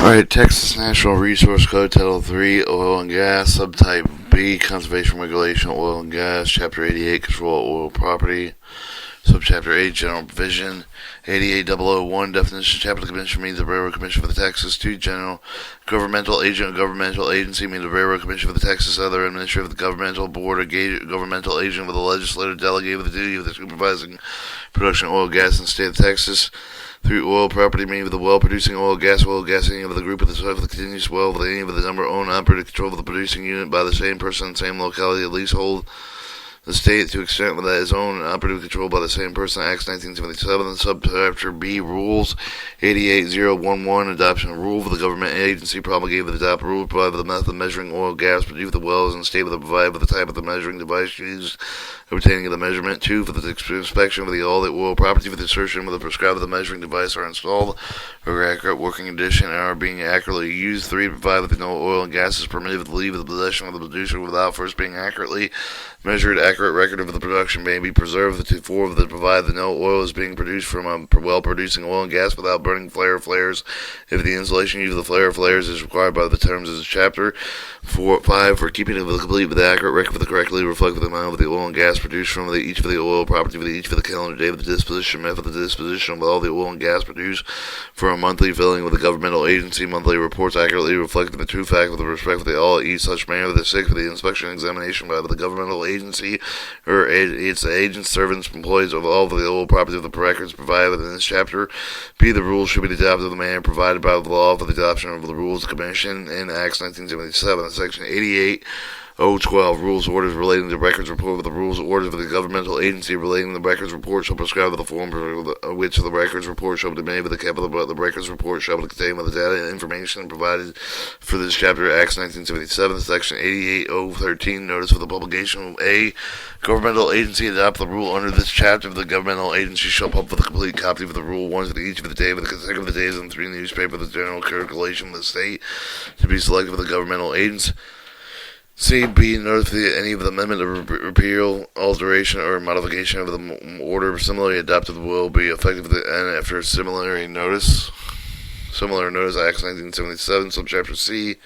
Alright, Texas National Resource Code, Title 3, Oil and Gas, Subtype B, Conservation Regulation, Oil and Gas, Chapter 88, Control of Oil Property, Subchapter 8, General Provision, 88001, Definition, Chapter Commission means the Railroad Commission for the Texas. 2, General Governmental Agent, Governmental Agency means the Railroad Commission for the Texas. Other administrative, the governmental board or governmental agent with a legislative delegate with the duty of supervising production of oil, gas in the state of Texas. 3, oil property meaning with the well producing oil, gas, any of the group of the continuous well with any of the number owned, operated, control of the producing unit by the same person, same locality, at leasehold. The state to extent that is owned and operative controlled by the same person. Acts 1977. Subchapter B, Rules 88011, Adoption of Rule for the government agency promulgated with the adopt rule, provide for the method of measuring oil, gas, produced the wells, and state with the provide for the type of the measuring device used, obtaining of the measurement. 2, for the inspection of all the oil property for the assertion whether prescribed of the measuring device are installed or accurate working condition and are being accurately used. 3, provide that no oil and gas is permitted to leave the possession of the producer without first being accurately measured. Accurate record of the production may be preserved. 4, that provide that no oil is being produced from a well producing oil and gas without burning flares if the installation use of the flares is required by the terms of this chapter. 5, for keeping of the complete with the accurate record of the correctly reflected amount of the oil and gas produced from each of the oil property with each of the calendar day of the disposition method of the disposition of all the oil and gas produced for a monthly filling with the governmental agency. Monthly reports accurately reflecting the true fact with respect to all each such manner. The 6, for the inspection and examination by the governmental agency or its agents, servants, employees of all of the oil property of the records provided in this chapter. B, the rules should be adopted in the manner provided by the law for the adoption of the Rules Commission in Acts 1977. Section 88012, Rules Orders relating to records report with the rules orders of the governmental agency relating to the records report shall prescribe the form for which the records report shall be made with the capital the records report shall contain with the data and information provided for this chapter. Acts 1977. Section 88013, Notice for the publication. A, governmental agency adopt the rule under this chapter. The governmental agency shall publish the complete copy of the rule once for each of the day with the consecutive days in 3 newspapers the general circulation of the state to be selected for the governmental agents. C, B, notify any of the amendment of repeal, alteration, or modification of the order similarly adopted will be effective and after similar notice. Similar notice, Acts 1977, subchapter C.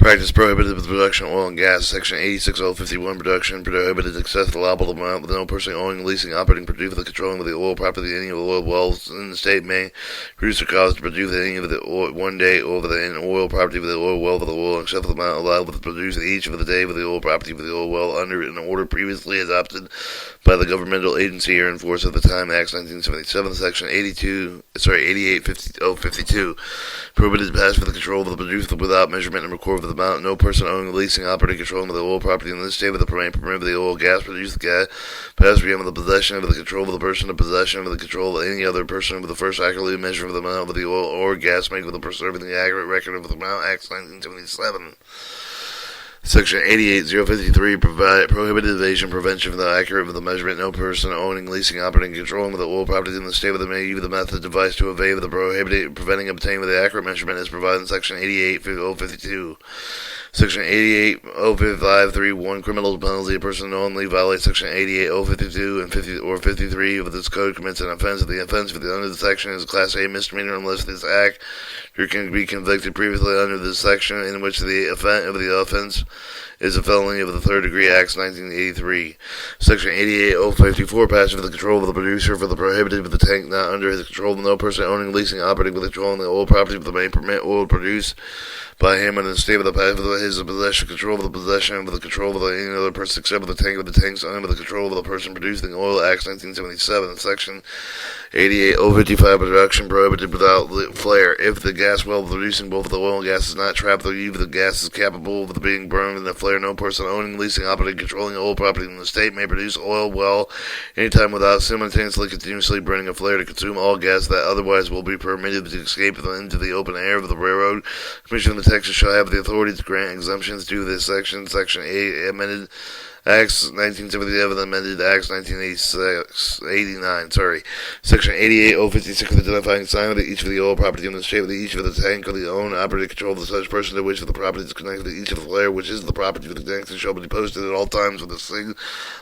Practice prohibited with production of oil and gas. Section 86051, production prohibited excess allowable amount with no person owning, leasing, operating, producing, the controlling of the oil property. Any of the oil wells in the state may produce or cause to produce any of the oil, one day over the oil property with the oil well for the oil, except for the amount allowed with the produce each of the day with the oil property with the oil well under an order previously adopted by the governmental agency or in force at the time. Acts 1977. Section 88052, prohibited pass for the control of the producer without measurement and record of the amount. No person owning, leasing, operating, controlling of the oil property in this state with the permit of the oil, gas, produce the gas, pass beyond the possession of the control of the person, the possession of the control of any other person with the first accurately measure of the amount of the oil or gas made with the preserving the accurate record of the amount. Acts 1977. Section 88053, prohibited evasion, prevention of the accurate of the measurement. No person owning, leasing, operating, controlling the oil property in the state with the may use the method device to evade the prohibited, preventing obtaining with the accurate measurement is provided in Section 88052. Section 8805531, criminal penalty. A person knowingly violates Section 88052 and 53 of this code commits an offense. If the offense for the under the section is a Class A misdemeanor unless this act you can be convicted previously under this section in which the offense is a felony of the 3rd degree. Acts 1983. Section 88054, passage for the control of the producer for the prohibited with the tank not under his control. No person owning, leasing, operating with controlling the oil property with the may permit oil produced by him in the state of the path of his possession, control of the possession of the control of any other person except for the tank of the tanks under the control of the person producing oil. Acts 1977. Section 88055, production prohibited without flare. If the gas well producing both the oil and gas is not trapped, or if the gas is capable of being burned in the flare, no person owning, leasing, operating, controlling oil property in the state may produce oil well anytime without simultaneously continuously burning a flare to consume all gas that otherwise will be permitted to escape into the open air of the railroad. Commission of the Texas shall have the authority to grant exemptions to this section. Section 8 amended Acts 1977 amended Acts 1989, Section 88056 of the identifying sign of each of the oil property in the shape of each of the tank of the own operating control of such person to which of the property is connected to each of the flare, which is the property of the tank, shall be posted at all times with a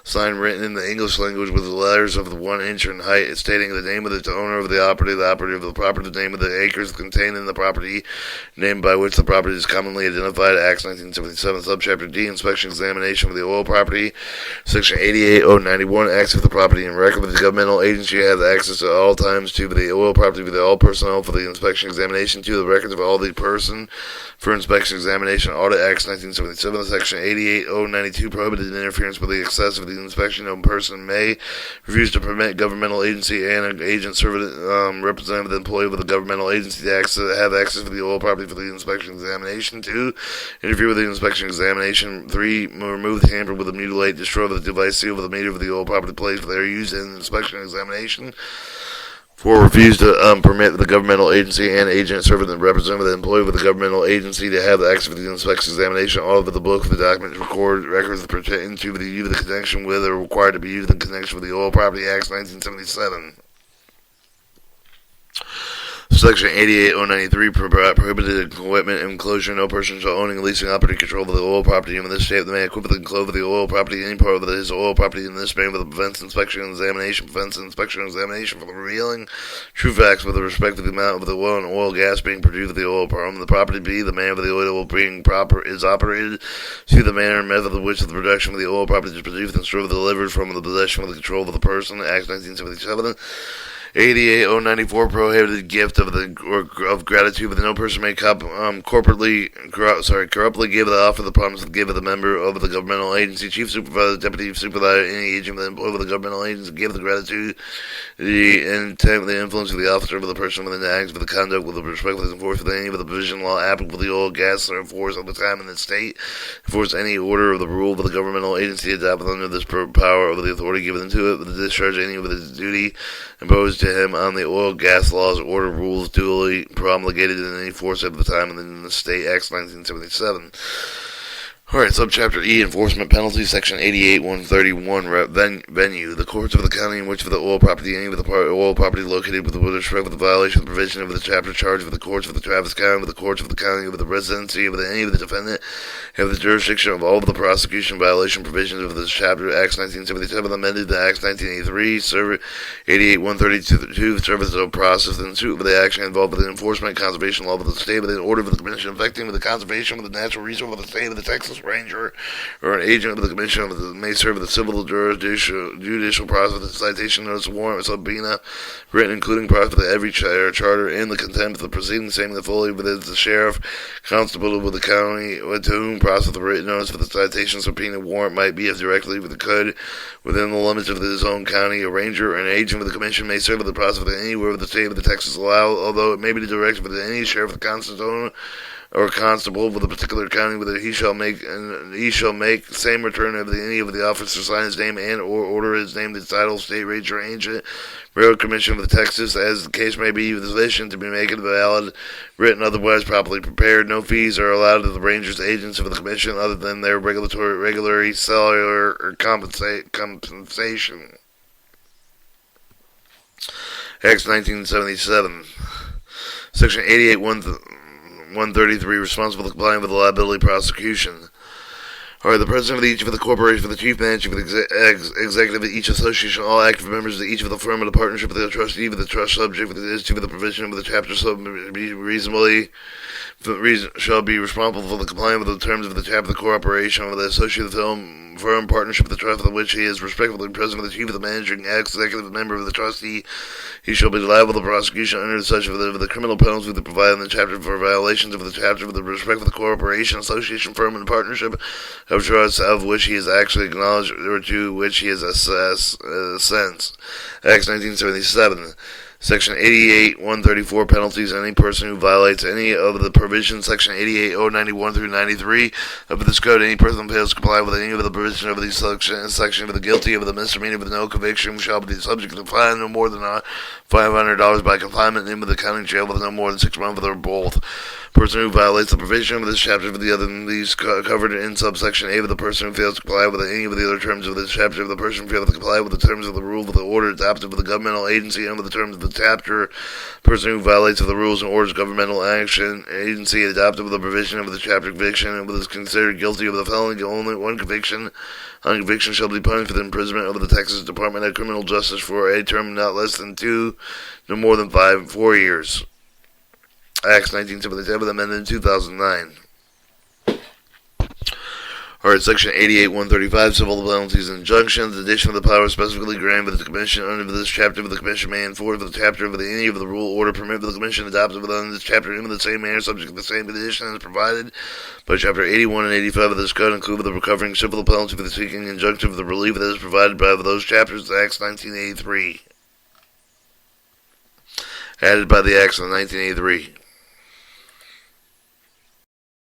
sign written in the English language with the letters of the 1 inch in height, stating the name of the owner of the operator of the property, the name of the acres contained in the property, name by which the property is commonly identified. Acts 1977, subchapter D, inspection examination of the oil property. Section 88091, acts of the property and record of the governmental agency has access at all times to the oil property with all personnel for the inspection examination, to the records of all the person for inspection examination audit. Acts 1977, Section 88092, prohibited interference with the excess of the inspection. No person may refuse to permit governmental agency and an agent, servant, representative, employee with a governmental agency to have access to the oil property for the inspection examination. 2. Interfere with the inspection examination. 3. Remove, tamper with, mutilate, destroy the device, seal with the meter of the oil property place for their use in inspection examination. 4. Refuse to permit the governmental agency and agent, servant, and representative, employee with the governmental agency to have access to the inspection examination, all of the book, the documents, records pertaining to the use of the connection with or required to be used in connection with the oil property. Acts 1977. Section 88093, prohibited equipment and enclosure. No person shall own, leasing, operating, control of the oil property in this state may equip and clothe the oil property, any part of his oil property in this span with prevents inspection and examination, prevents inspection and examination for the revealing true facts with respect to the amount of the oil and oil gas being produced at the oil from the property. B. The manner of the oil being proper is operated. C. The manner and method of which the production of the oil property is produced and stored delivered from the possession of the control of the person. Acts 1977. 88094, prohibited gift of gratitude, but no person may corruptly give the offer, the promise of give of the member of the governmental agency, chief supervisor, deputy supervisor, any agent of the employee of the governmental agency, give the gratitude, the intent, the influence of the officer of the person within the acts of the conduct with the respect of the enforcement of any of the provision law applicable to the oil, gas, or enforce of the time in the state, enforce any order of the rule of the governmental agency adopted under this power of the authority given to it, with the discharge any of its duty imposed to him on the oil, gas laws, order, rules duly promulgated in any force at the time in the state. Acts 1977. Alright, subchapter E, enforcement penalties, section 88131, venue. The courts of the county in which of the oil property, any of the oil property located with respect to the violation of the provision of the chapter charge of the courts of the Travis County, with the courts of the county, with the residency of any of the defendant, have the jurisdiction of all of the prosecution violation provisions of this chapter. Acts 1977 amended to Acts 1983, 88132, service of process and suit for the action involved with the enforcement and conservation law of the state, with the order of the commission affecting with the conservation of the natural resource of the state of the Texas Ranger or an agent of the commission may serve the civil judicial process with the citation notice, warrant, subpoena, written including process with every charter and the contempt of the proceedings, same the fully with the sheriff, constable with the county, to whom process the written notice for the citation, subpoena, warrant might be if directly with the code within the limits of his own county. A ranger or an agent of the commission may serve the process with anywhere of the state of the Texas allow, although it may be directed with any sheriff, the constable, or constable with a particular county, whether he shall make same return of any of the officers sign his name and or order his name, the title, state ranger, agent, railroad commission of the Texas, as the case may be, sufficient to be made valid, written, otherwise properly prepared. No fees are allowed to the rangers, agents of the commission, other than their regular salary or compensation. Acts 1977, section 88133, responsible for complying with the liability prosecution. Alright, the president of each of the corporation, for the chief manager, for the executive of each association, all active members of each of the firm of the partnership, of the trustee, of the trust subject, for the institute, for the provision of the chapter, shall be responsible for the compliance with the terms of the chapter, the corporation, of the associate of the firm partnership of the trust of which he is respectively president of the chief of the managing executive member of the trustee. He shall be liable to prosecution under such of the criminal penalties that provide in the chapter for violations of the chapter with the respect of the corporation, association, firm, and partnership of trust of which he is actually acknowledged or to which he is assessed. Acts 1977. Section 88-134, penalties. Any person who violates any of the provisions, Section 88-091 through 93 of this code, any person who fails to comply with any of the provisions of these section of the guilty of the misdemeanor with no conviction shall be subject to fine no more than $500 by confinement in the county jail with no more than 6 months or both. Person who violates the provision of this chapter for the other than these covered in subsection A of the person who fails to comply with any of the other terms of this chapter, if the person fails to comply with the terms of the rule of the order adopted with the governmental agency and with the terms of the chapter, person who violates of the rules and orders of governmental action agency adopted with the provision of the chapter conviction and is considered guilty of the felony only one conviction. On conviction shall be punished with imprisonment of the Texas Department of Criminal Justice for a term not less than 2, no more than 4 years. Acts 1977, amended in 2009. Alright, Section 88-135, Civil Penalties and Injunctions. In addition to the power specifically granted by the Commission under this chapter, the Commission may enforce the chapter of any of the rule order permit the Commission adopted within this chapter in the same manner, subject to the same conditions as provided by Chapter 81 and 85 of this code, including the recovering civil penalty for the seeking injunction of the relief that is provided by those chapters, Acts 1983. Added by the Acts of 1983.